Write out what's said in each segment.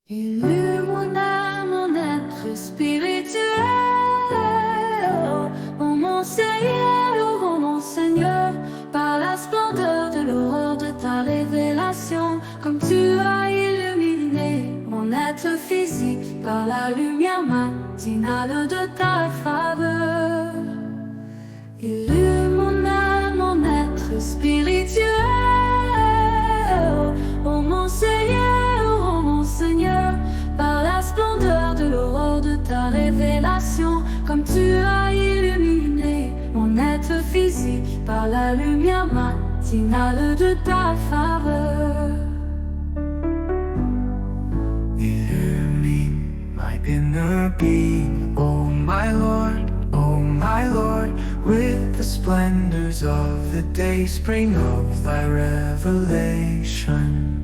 Illumine mon âme, mon être spirituel. Oh mon Seigneur, par la splendeur de l'aurore de ta révélation, comme tu as illuminé mon être physique par la lumière matinale de ta faveur. Illumine mon âme, mon être spirituel. Oh mon Seigneur, par la splendeur de l'aurore de ta révélation, comme tu as illuminé mon être physique par la lumière matinale de ta faveur. Illumine my inner being, oh my Lord, with the splendors of the day spring of thy revelation.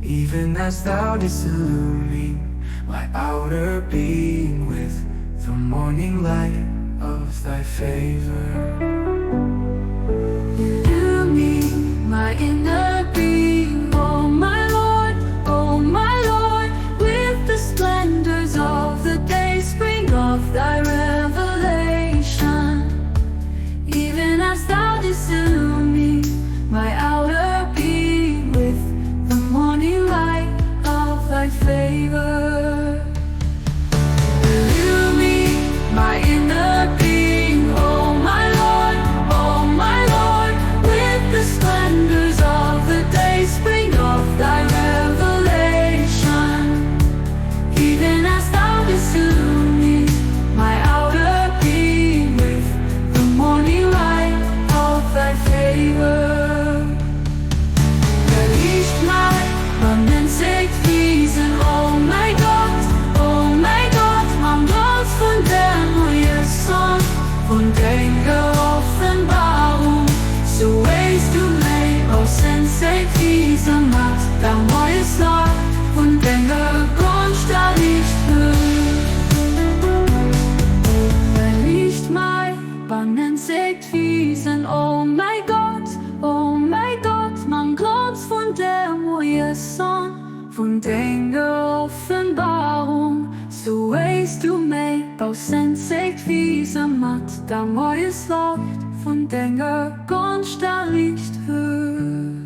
Even as thou didst illumine my outer being with the morning light of thy favor. Illumine my inner being, oh my Lord, with the splendors of the day spring of thy revelation. Even as thou didst illumine my outer being with the morning light of thy favor. Illumine my inner being, oh my Lord, with the splendors of the day spring of thy revelation. Even as thou didst illumine my outer being with the morning light of thy favor. Erliicht my bannenzegt Wiesen, oh my God, man Gott von der neue Sonn, von der Offenbarung, so weißt du mig, og bannenzegt Wiesen macht der neue Slag, von der Grundsteinlicht höher. Erliicht my bannenzegt Wiesen, oh my God, man Gott von der neue Sonn, von der Offenbarung, så weißt du mig, og bannenzegt Wiesen macht der neue Slag, von der Grundsteinlicht höher.